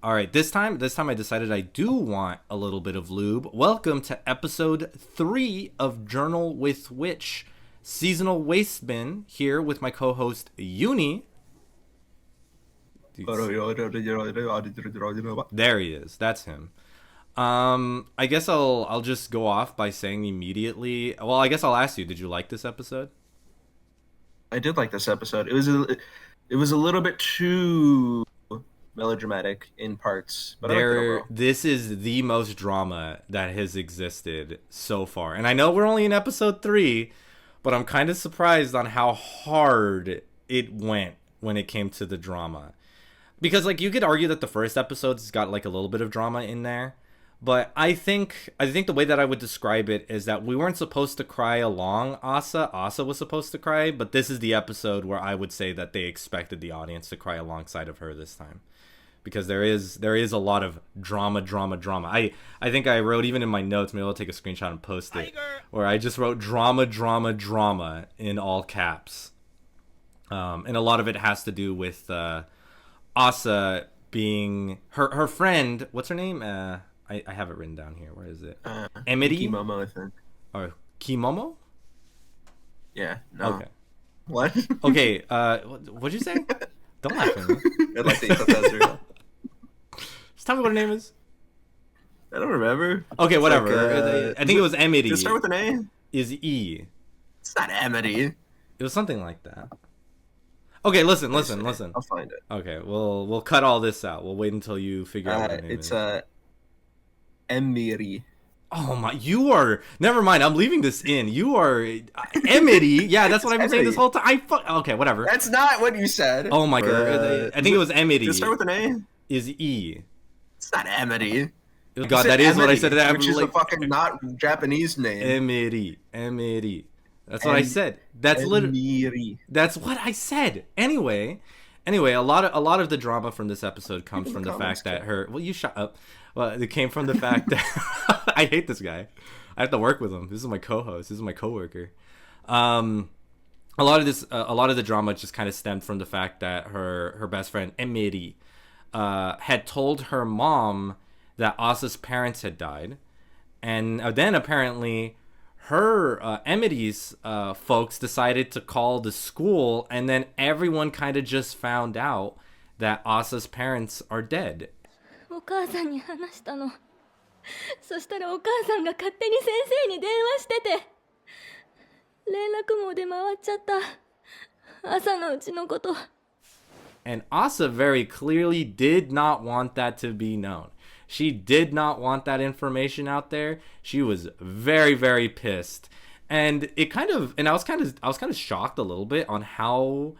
All right, this time I decided I do want a little bit of lube. Welcome to episode 3 of Journal with Witch, Seasonal Waste Bin, here with my co-host Uni. There he is. That's him. I guess I'll just go off by saying immediately. Well, I guess I'll ask you. Did you like this episode? I did like this episode. It was a little bit too melodramatic in parts, but I liked it overall. This is the most drama that has existed so far, and I know we're only in episode 3, but I'm kind of surprised on how hard it went when it came to the drama. Because like you could argue that the first episode's got like a little bit of drama in there, but I think the way that I would describe it is that we weren't supposed to cry along Asa. Asa was supposed to cry, but this is the episode where I would say that they expected the audience to cry alongside of her this time. Because there is a lot of drama. I think I wrote even in my notes, maybe I'll take a screenshot and post it, where I just wrote drama in all caps. And a lot of it has to do with Asa being her friend. What's her name? I have it written down here. Where is it? Emily? Kimomo, I think. Or Kimomo? Yeah. No. Okay. What? Okay. What'd you say? Don't laugh at me. I'd like to eat that real. Just tell me what her name is. I don't remember. Okay, It's whatever. like, I think it was Emily. Does it start with an A? Is E. It's not Amity. It was something like that. Okay, listen. I'll find it. Okay, we'll cut all this out. We'll wait until you figure out what her name It's is. Emiri. Oh my, you are. Never mind. I'm leaving this in. You are Emily. Yeah, that's what I've been saying this whole time. Okay, whatever. That's not what you said. Oh my god. I think it was Emily. Does it start with an A? Is E. It's not Amity. God, that is what I said. Which is a fucking not Japanese name. Emily. That's what I said. That's literally. Emiri. That's what I said. Anyway, a lot of the drama from this episode comes from the fact that her. Well, you shut up. Well, it came from the fact that I hate this guy. I have to work with him. This is my co-host. This is my coworker. A lot of the drama just kind of stemmed from the fact that her best friend Emiri had told her mom that Asa's parents had died, and then apparently her Emity's folks decided to call the school, and then everyone kind of just found out that Asa's parents are dead. お母さんに話したの。そしたらお母さんが勝手に先生に電話してて、連絡網で回っちゃった。朝のうちのこと。And Asa very clearly did not want that to be known. She did not want that information out there. She was very, very pissed. And it kind of, and I was kind of shocked a little bit on how,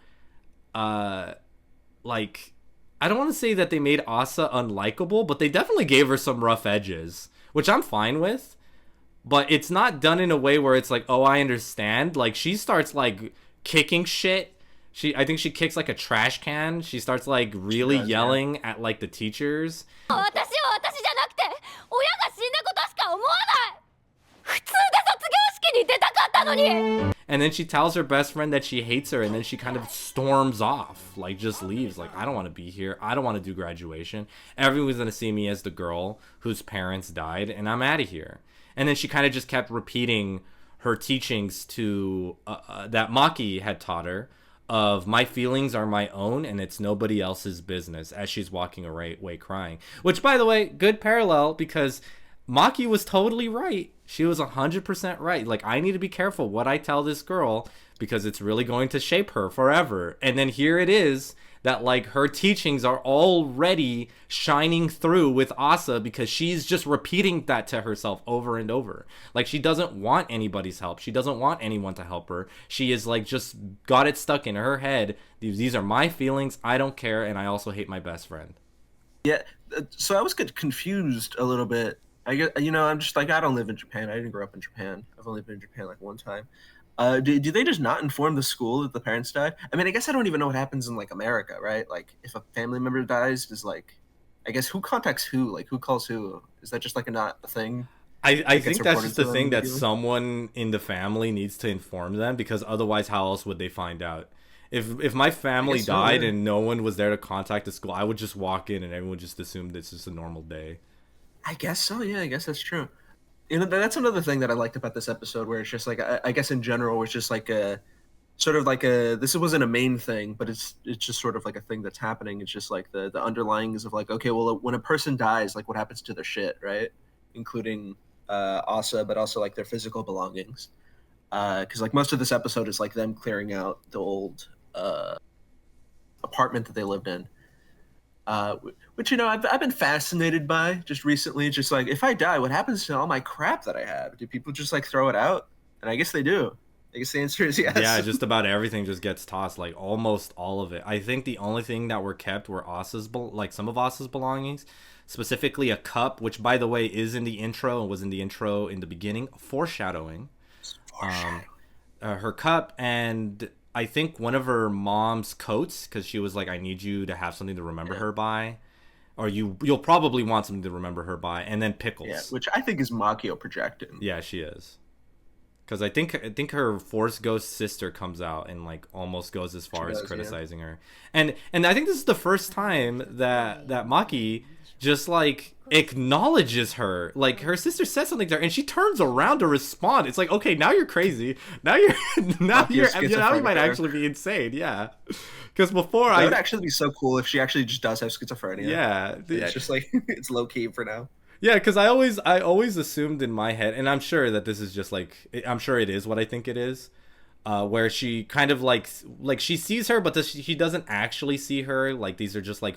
like, I don't want to say that they made Asa unlikable, but they definitely gave her some rough edges, which I'm fine with. But it's not done in a way where it's like, oh, I understand. Like, she starts, like, kicking shit. I think she kicks, like, a trash can. She starts, like, really yelling at, like, the teachers. 私は私じゃなくて、親が死んだことしか思わない。普通で卒業式に出たかったのに。 And then she tells her best friend that she hates her, and then she kind of storms off, like just leaves, like, I don't want to be here, I don't want to do graduation, everyone's gonna see me as the girl whose parents died, and I'm out of here. And then she kind of just kept repeating her teachings to that Maki had taught her, of my feelings are my own and it's nobody else's business, as she's walking away crying. Which, by the way, good parallel, because Maki was totally right. She was 100% right. Like, I need to be careful what I tell this girl, because it's really going to shape her forever. And then here it is that, like, her teachings are already shining through with Asa, because she's just repeating that to herself over and over. Like, she doesn't want anybody's help. She doesn't want anyone to help her. She is, like, just got it stuck in her head. These are my feelings. I don't care. And I also hate my best friend. Yeah, so I was confused a little bit. I guess, I'm just like, I don't live in Japan. I didn't grow up in Japan. I've only been in Japan like one time. Do they just not inform the school that the parents died? I mean, I guess I don't even know what happens in like America, right? Like, if a family member dies, does like, I guess who contacts who? Like, who calls who? Is that just like not a thing? I think that's just the thing that someone in the family needs to inform them, because otherwise how else would they find out? If my family guess so, died yeah. and no one was there to contact the school, I would just walk in and everyone would just assume this is a normal day. I guess so. Yeah, I guess that's true. You know, that's another thing that I liked about this episode, where it's just like I guess in general, it's just like a sort of like a this wasn't a main thing, but it's just sort of like a thing that's happening. It's just like the underlyings of like, okay, well, when a person dies, like what happens to their shit, right? Including Asa, but also like their physical belongings. Because like most of this episode is like them clearing out the old apartment that they lived in. Which, you know, I've been fascinated by just recently. Just like, if I die, what happens to all my crap that I have? Do people just like throw it out? And I guess they do. I guess the answer is yes. Yeah, just about everything just gets tossed, like almost all of it. I think the only thing that were kept were like some of Asa's belongings, specifically a cup, which by the way is in the intro and was in the intro in the beginning, foreshadowing. Her cup, and I think one of her mom's coats, because she was like, I need you to have something to remember her by, or you'll probably want something to remember her by, and then pickles. Yeah, which I think is Makio projecting. Yeah, she is. Because I think her Force Ghost sister comes out and like almost goes as far as criticizing her, and I think this is the first time that Maki just like acknowledges her. Like her sister says something to her and she turns around to respond. It's like, okay, now you're crazy. Now you might actually be insane. Yeah. Because before that would actually be so cool if she actually just does have schizophrenia. Yeah. It's just like it's low key for now. Yeah, because I always assumed in my head, and I'm sure that this is just like, I'm sure it is what I think it is, where she kind of like she sees her, but she doesn't actually see her. Like these are just like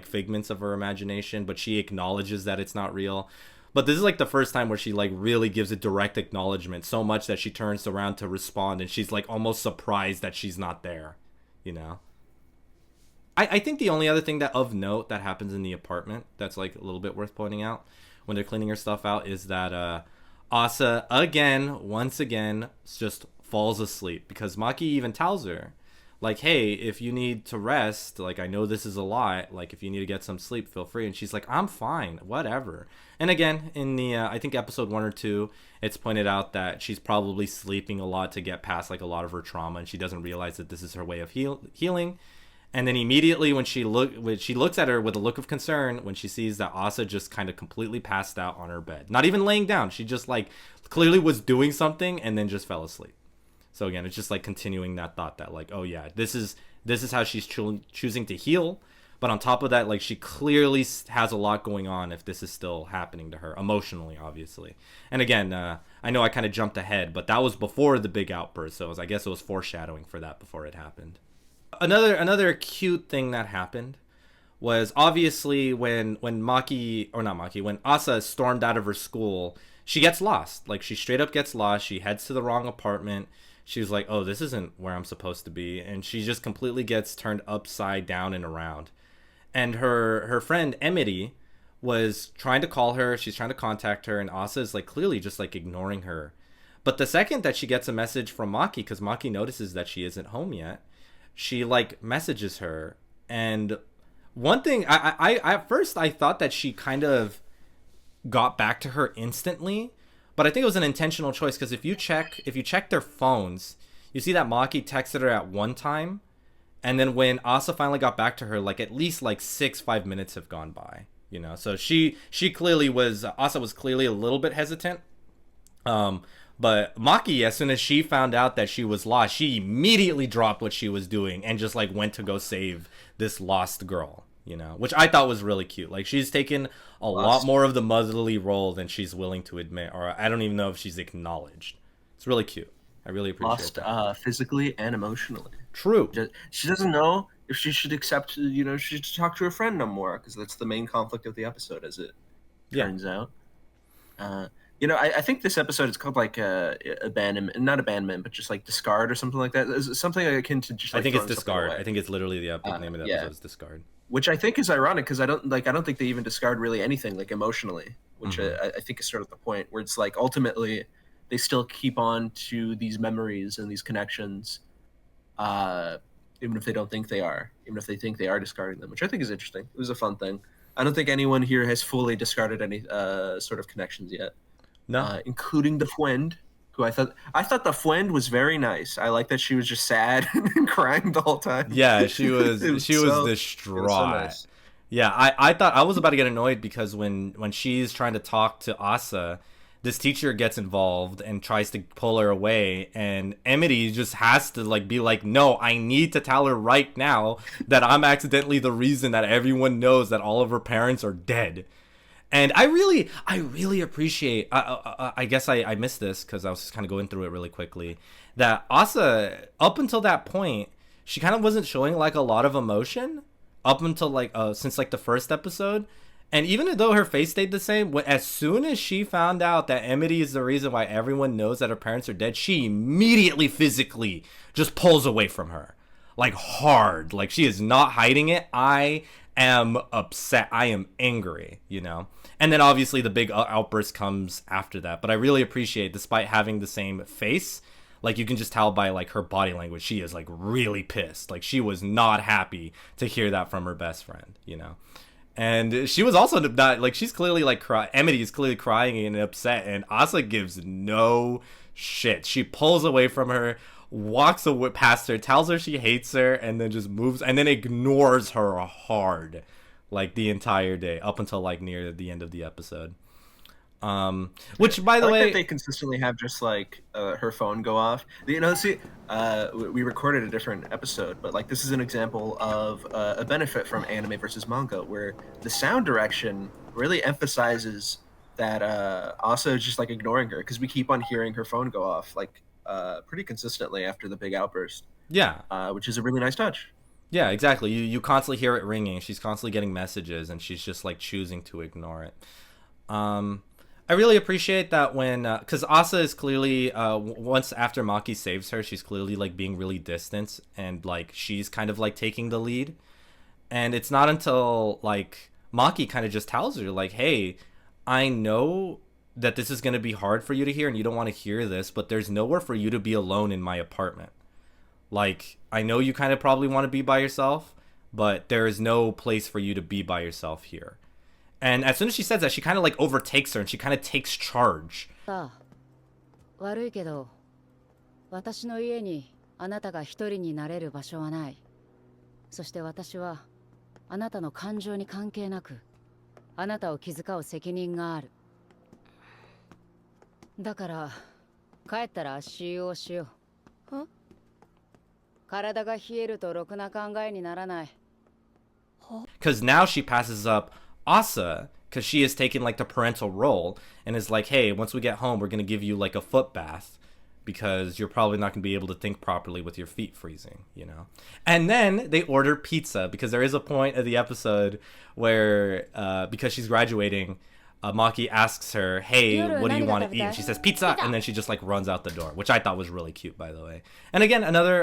figments of her imagination, but she acknowledges that it's not real. But this is like the first time where she like really gives a direct acknowledgement, so much that she turns around to respond, and she's like almost surprised that she's not there, you know. I think the only other thing that of note that happens in the apartment that's like a little bit worth pointing out when they're cleaning her stuff out is that Asa once again just falls asleep, because Maki even tells her like, hey, if you need to rest, like I know this is a lot, like if you need to get some sleep, feel free. And she's like, I'm fine, whatever. And again, in the I think episode 1 or 2, it's pointed out that she's probably sleeping a lot to get past like a lot of her trauma, and she doesn't realize that this is her way of healing. And then immediately when she looks at her with a look of concern, when she sees that Asa just kind of completely passed out on her bed, not even laying down, she just like clearly was doing something and then just fell asleep. So again, it's just like continuing that thought that like, oh yeah, this is how she's choosing to heal. But on top of that, like she clearly has a lot going on if this is still happening to her emotionally, obviously. And again, I know I kind of jumped ahead, but that was before the big outburst, so I guess it was foreshadowing for that before it happened. Another cute thing that happened was obviously when Asa stormed out of her school, she gets lost. Like she straight up gets lost. She heads to the wrong apartment. She's like, oh, this isn't where I'm supposed to be. And she just completely gets turned upside down and around. And her friend Emily was trying to call her. She's trying to contact her. And Asa is like clearly just like ignoring her. But the second that she gets a message from Maki, because Maki notices that she isn't home yet, she like messages her. And one thing, I at first I thought that she kind of got back to her instantly, but I think it was an intentional choice, because if you check their phones, you see that Maki texted her at one time, and then when Asa finally got back to her, like at least like 5 minutes have gone by, you know. So she clearly was, Asa was clearly a little bit hesitant. But Maki, as soon as she found out that she was lost, she immediately dropped what she was doing and just like went to go save this lost girl, you know, which I thought was really cute. Like she's taken a lot more of the motherly role than she's willing to admit, or I don't even know if she's acknowledged. It's really cute. I really appreciate that. Physically and emotionally. True. She doesn't know if she should accept, you know, she should talk to her friend no more, because that's the main conflict of the episode, as it turns out. You know, I think this episode is called like abandonment, not abandonment, but just like discard or something like that. Is something akin to just. Like, I think it's discard. I think it's literally the name of the episode is discard. Which I think is ironic, because I don't think they even discard really anything like emotionally, which I think is sort of the point, where it's like ultimately they still keep on to these memories and these connections, even if they don't think they are, even if they think they are discarding them, which I think is interesting. It was a fun thing. I don't think anyone here has fully discarded any sort of connections yet. No, including the friend who I thought the friend was very nice. I like that she was just sad and crying the whole time. Yeah, she was It was she was so, it was so distraught. nice. Yeah, I thought I was about to get annoyed because when she's trying to talk to Asa, this teacher gets involved and tries to pull her away, and Emily just has to like be like, no, I need to tell her right now that I'm accidentally the reason that everyone knows that all of her parents are dead. And I really appreciate. I guess I missed this because I was just kind of going through it really quickly. That Asa, up until that point, she kind of wasn't showing like a lot of emotion up until like since like the first episode. And even though her face stayed the same, as soon as she found out that Emily is the reason why everyone knows that her parents are dead, she immediately physically just pulls away from her, like hard. Like she is not hiding it. I am upset. I am angry, you know? And then obviously the big outburst comes after that. But I really appreciate, despite having the same face, like you can just tell by like her body language, she is like really pissed. Like she was not happy to hear that from her best friend, you know? And she was also not, like, she's clearly like Emily is clearly crying and upset, and Asa gives no shit. She pulls away from her, walks away past her, tells her she hates her, and then just moves, and then ignores her hard, like the entire day up until like near the end of the episode. Which, by the I like way, that they consistently have just like her phone go off. You know, see, we recorded a different episode, but like this is an example of a benefit from anime versus manga, where the sound direction really emphasizes that Asa is just like ignoring her, because we keep on hearing her phone go off like pretty consistently after the big outburst. yeah, Which is a really nice touch. yeah, exactly. You constantly hear it ringing. She's constantly getting messages, and she's just like choosing to ignore it. I really appreciate that when, because Asa is clearly, once after Maki saves her, she's clearly like being really distant, and like she's kind of like taking the lead. And it's not until like Maki kind of just tells her like, hey, I know that this is going to be hard for you to hear and you don't want to hear this, but there's nowhere for you to be alone in my apartment. Like, I know you kind of probably want to be by yourself, but there is no place for you to be by yourself here. And as soon as she says that, she kind of like overtakes her and she kind of takes charge. さあ、悪いけど、私の家にあなたが一人になれる場所はない。そして私はあなたの感情に関係なく、あなたを気遣う責任がある。だから帰ったら足湯をしよう。体が冷えるとろくな考えにならない。Because now she passes up Asa, because she has taken like the parental role and is like, hey, once we get home, we're going to give you like a foot bath because you're probably not going to be able to think properly with your feet freezing, you know? And then they order pizza, because there is a point of the episode where, because she's graduating, Maki asks her, hey, what do you want to eat? And she says pizza, and then she just like runs out the door, which I thought was really cute, by the way. And again, another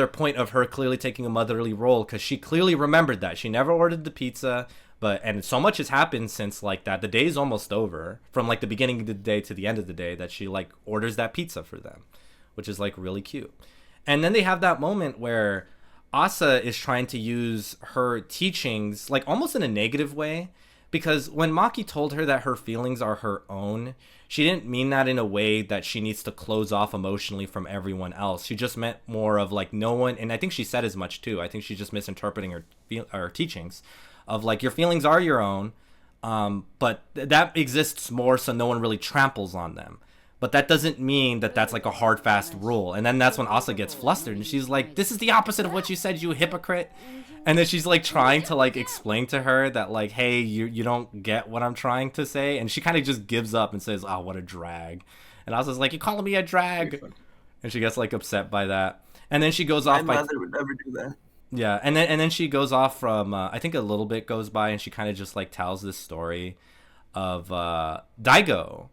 point of her clearly taking a motherly role, because she clearly remembered that she never ordered the pizza, and so much has happened since like that. The day is almost over, from like the beginning of the day to the end of the day, that she like orders that pizza for them, which is like really cute. And then they have that moment where Asa is trying to use her teachings like almost in a negative way, because when Maki told her that her feelings are her own, she didn't mean that in a way that she needs to close off emotionally from everyone else. She just meant more of like no one, and I think she said as much too. I think she's just misinterpreting her teachings of like your feelings are your own, but that exists more so no one really tramples on them. But that doesn't mean that that's like a hard, fast rule. And then that's when Asa gets flustered and she's like, this is the opposite of what you said, you hypocrite. And then she's like trying to like explain to her that like, hey, you don't get what I'm trying to say. And she kind of just gives up and says, oh, what a drag. And Asa's like, you're calling me a drag. And she gets like upset by that. And then she goes off. My mother would never do that. Yeah, and then she goes off from, I think a little bit goes by and she kind of just like tells this story of Daigo.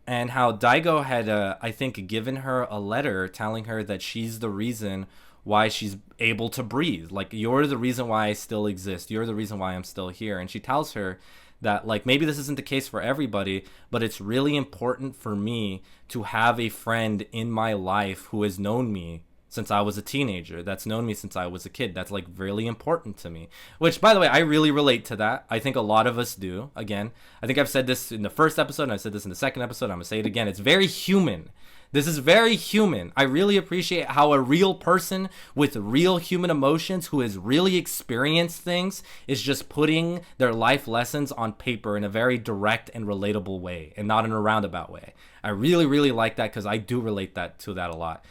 And how Daigo had, I think, given her a letter telling her that she's the reason why she's able to breathe. Like, you're the reason why I still exist. You're the reason why I'm still here. And she tells her that, like, maybe this isn't the case for everybody, but it's really important for me to have a friend in my life who has known me since I was a teenager, that's known me since I was a kid. That's like really important to me. Which, by the way, I really relate to that. I think a lot of us do. Again, I think I've said this in the first episode, and I said this in the second episode. I'm gonna say it again. It's very human. This is very human. I really appreciate how a real person with real human emotions who has really experienced things is just putting their life lessons on paper in a very direct and relatable way and not in a roundabout way. I really, really like that because I do relate to that a lot.